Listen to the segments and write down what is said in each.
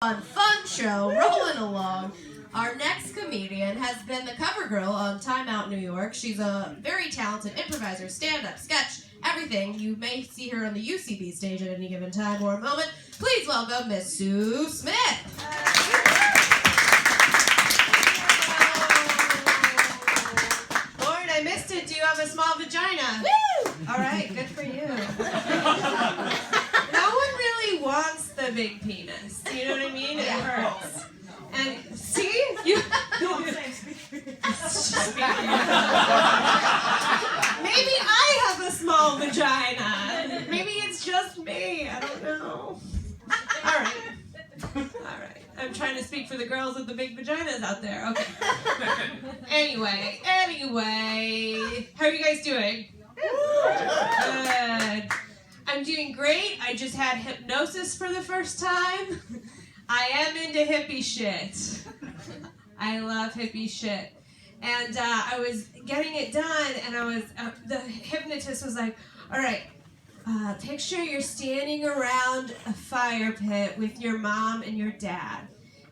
Fun show rolling along. Our next comedian has been the cover girl on Time Out New York. She's a very talented improviser, stand-up, sketch, everything. You may see her on the UCB stage at any given time or moment. Please welcome Miss Sue Smith. Lauren, I missed it. Do you have a small vagina? Woo! All right, good for you. No one really wants the big penis. You know what I mean? It hurts. And see, you. Maybe I have a small vagina. Maybe it's just me. I don't know. All right. I'm trying to speak for the girls with the big vaginas out there. Okay. Anyway, how are you guys doing? Good. I'm doing great. I just had hypnosis for the first time. I am into hippie shit. I love hippie shit. And I was getting it done, and the hypnotist was like, all right, picture you're standing around a fire pit with your mom and your dad.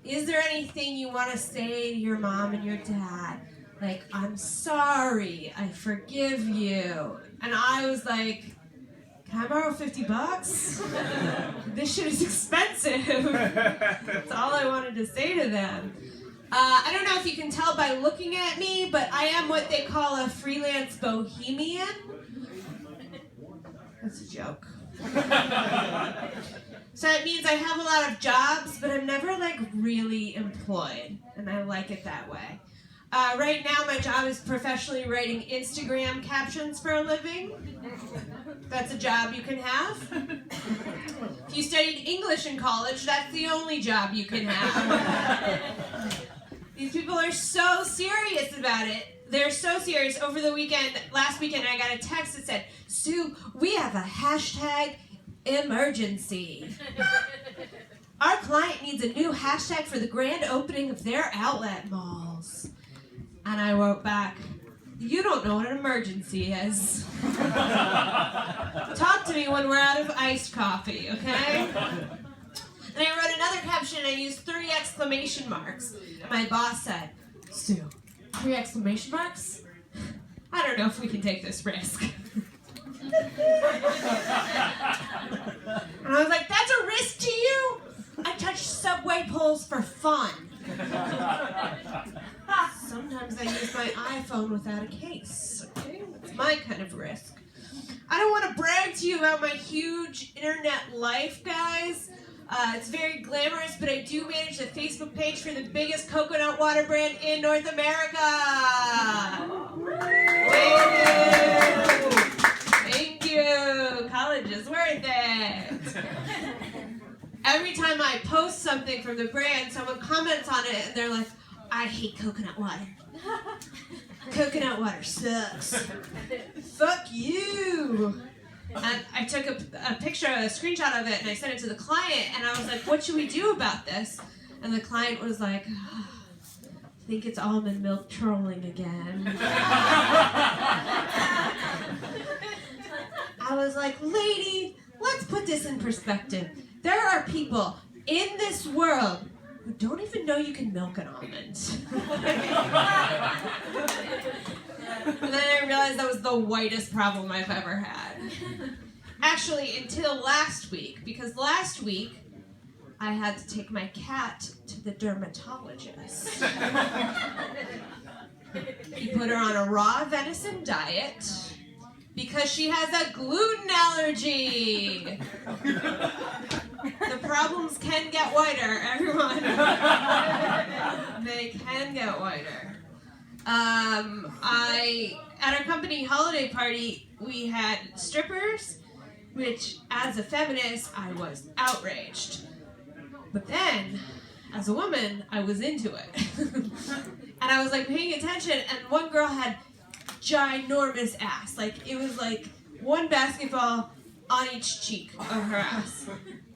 Is there anything you want to say to your mom and your dad? Like, I'm sorry, I forgive you. And I was like, can I borrow $50? This shit is expensive. That's all I wanted to say to them. I don't know if you can tell by looking at me, but I am what they call a freelance bohemian. That's a joke. So it means I have a lot of jobs, but I'm never like really employed, and I like it that way. Right now, my job is professionally writing Instagram captions for a living. That's a job you can have. If you studied English in college, that's the only job you can have. These people are so serious about it. They're so serious. Over the weekend, last weekend, I got a text that said, Sue, we have a hashtag emergency. Our client needs a new hashtag for the grand opening of their outlet malls. And I wrote back, you don't know what an emergency is. Talk to me when we're out of iced coffee, okay? And I wrote another caption and I used 3 exclamation marks. And my boss said, Sue, 3 exclamation marks? I don't know if we can take this risk. And I was like, that's a risk to you? I touch subway poles for fun. Sometimes I use my iPhone without a case. Okay? That's my kind of risk. I don't want to brag to you about my huge internet life, guys. It's very glamorous, but I do manage the Facebook page for the biggest coconut water brand in North America. Thank you. College is worth it. Every time I post something from the brand, someone comments on it, and they're like, I hate coconut water. Coconut water sucks. Fuck you. And I took a picture, a screenshot of it, and I sent it to the client, and I was like, what should we do about this? And the client was like, I think it's almond milk trolling again. I was like, lady, let's put this in perspective. There are people in this world who don't even know you can milk an almond. And then I realized that was the whitest problem I've ever had. Actually, until last week, because last week I had to take my cat to the dermatologist. He put her on a raw venison diet because she has a gluten allergy. The problems can get whiter, everyone. They can get whiter. At our company holiday party, we had strippers, which as a feminist, I was outraged. But then, as a woman, I was into it. And I was like paying attention, and one girl had ginormous ass. Like, it was like one basketball on each cheek of her ass.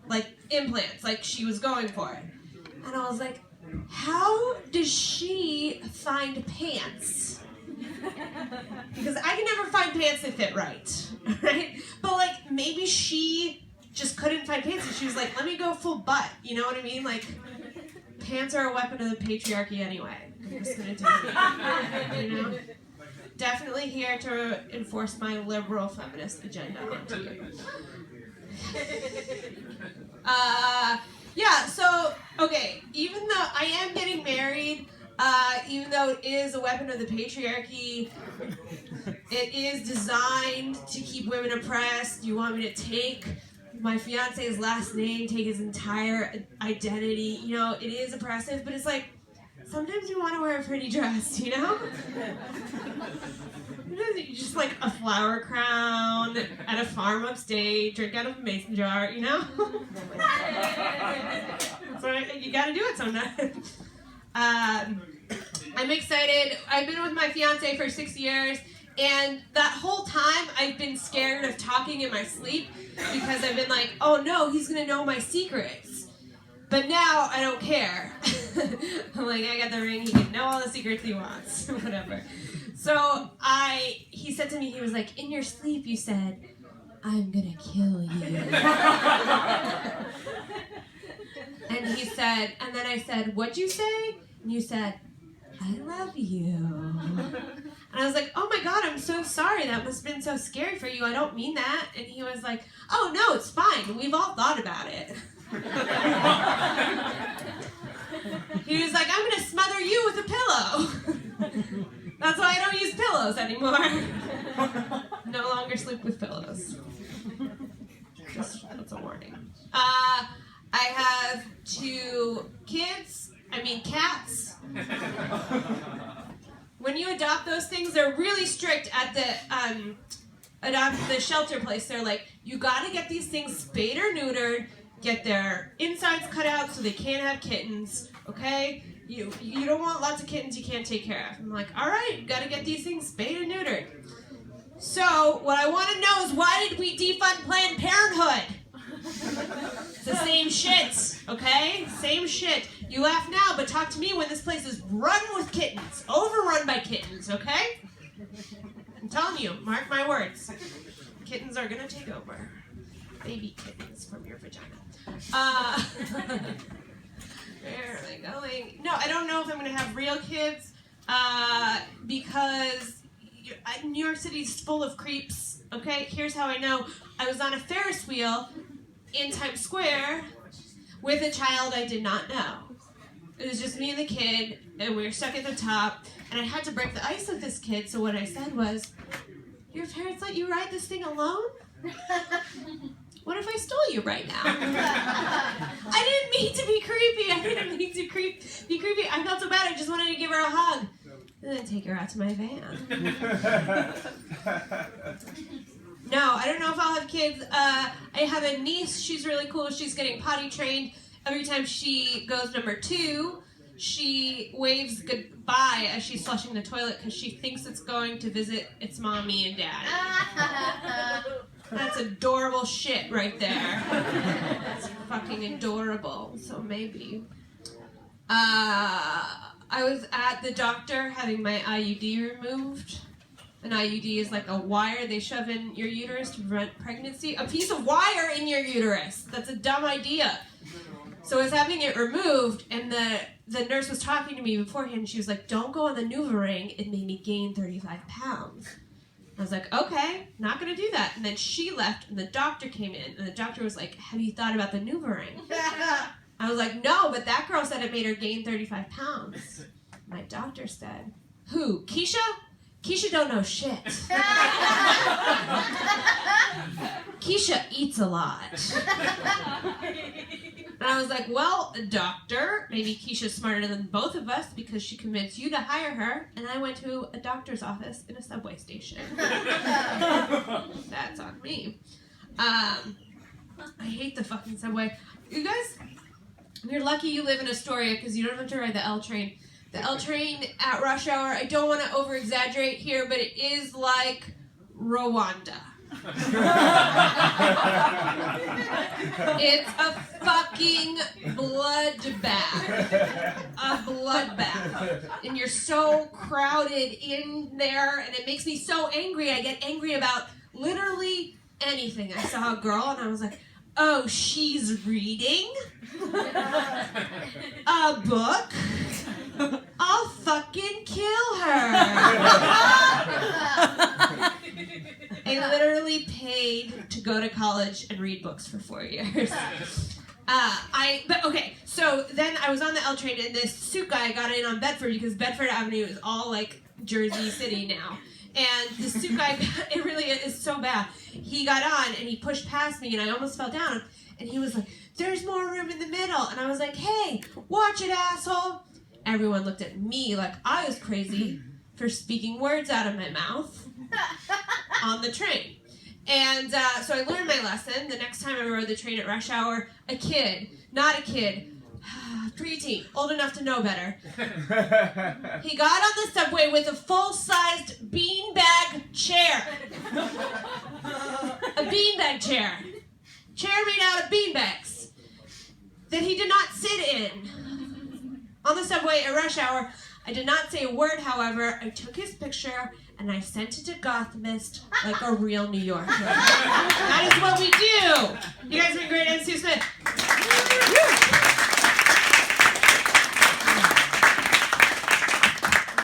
Like implants, like she was going for it. And I was like, how does she find pants? Because I can never find pants that fit right, right? But like maybe she just couldn't find pants, and she was like, let me go full butt. You know what I mean? Like, pants are a weapon of the patriarchy anyway. I'm just gonna do it. You know? Definitely here to enforce my liberal feminist agenda onto you. Yeah, so, okay, even though I am getting married, even though it is a weapon of the patriarchy, it is designed to keep women oppressed. You want me to take my fiance's last name, take his entire identity? You know, it is oppressive, but it's like, sometimes you want to wear a pretty dress, you know? Just like a flower crown at a farm upstate, drink out of a mason jar, you know? So you gotta do it sometimes. I'm excited. I've been with my fiance for 6 years, and that whole time I've been scared of talking in my sleep because I've been like, oh no, he's gonna know my secrets. But now I don't care. I'm like, I got the ring, he can know all the secrets he wants, whatever. So he said to me, he was like, in your sleep you said, I'm gonna kill you. And he said, and then I said, what'd you say? And you said, I love you. And I was like, oh my God, I'm so sorry. That must have been so scary for you. I don't mean that. And he was like, oh no, it's fine. We've all thought about it. He was like, I'm going to smother you with a pillow. That's why I don't use pillows anymore. No longer sleep with pillows. That's a warning. I have 2 kids. Cats. When you adopt those things, they're really strict at the shelter place. They're like, you gotta get these things spayed or neutered, get their insides cut out so they can't have kittens, okay? You don't want lots of kittens you can't take care of. I'm like, all right, gotta get these things spayed or neutered. So, what I want to know is, why did we defund Planned Parenthood? It's the same shit, okay? Same shit. You laugh now, but talk to me when this place is run with kittens, overrun by kittens, okay? I'm telling you, mark my words. Kittens are gonna take over. Baby kittens from your vagina. Where are they going? No, I don't know if I'm gonna have real kids, because New York City's full of creeps, okay? Here's how I know. I was on a Ferris wheel in Times Square with a child I did not know. It was just me and the kid, and we were stuck at the top, and I had to break the ice with this kid, so what I said was, your parents let you ride this thing alone? What if I stole you right now? I didn't mean to be creepy. I didn't mean to be creepy. I felt so bad, I just wanted to give her a hug. And then take her out to my van. No, I don't know if I'll have kids. I have a niece. She's really cool. She's getting potty trained. Every time she goes number 2, she waves goodbye as she's flushing the toilet because she thinks it's going to visit its mommy and daddy. That's adorable shit right there. That's fucking adorable. So maybe. I was at the doctor having my IUD removed. An IUD is like a wire they shove in your uterus to prevent pregnancy. A piece of wire in your uterus. That's a dumb idea. So I was having it removed, and the nurse was talking to me beforehand, and she was like, don't go on the NuvaRing. It made me gain 35 pounds. I was like, okay, not going to do that. And then she left, and the doctor came in, and the doctor was like, have you thought about the NuvaRing? I was like, no, but that girl said it made her gain 35 pounds. My doctor said, who, Keisha? Keisha don't know shit. Keisha eats a lot. And I was like, well, doctor, maybe Keisha's smarter than both of us because she convinced you to hire her, and I went to a doctor's office in a subway station. That's on me. I hate the fucking subway. You guys, you're lucky you live in Astoria because you don't have to ride the L train. The L train at rush hour, I don't want to over-exaggerate here, but it is like Rwanda. It's a fucking bloodbath. A bloodbath. And you're so crowded in there, and it makes me so angry. I get angry about literally anything. I saw a girl, and I was like, oh, she's reading a book? I'll fucking kill her. I literally paid to go to college and read books for 4 years. But okay, so then I was on the L train and this suit guy got in on Bedford because Bedford Avenue is all like Jersey City now. And the suit guy, it really is so bad. He got on and he pushed past me and I almost fell down. And he was like, there's more room in the middle. And I was like, hey, watch it, asshole. Everyone looked at me like I was crazy for speaking words out of my mouth on the train. And so I learned my lesson. The next time I rode the train at rush hour, a kid, not a kid, preteen, old enough to know better. He got on the subway with a full-sized beanbag chair. A beanbag chair. Chair made out of beanbags that he did not sit in. On the subway at rush hour, I did not say a word, however. I took his picture and I sent it to Gothamist like a real New Yorker. That is what we do. You guys have been great, and see you Smith.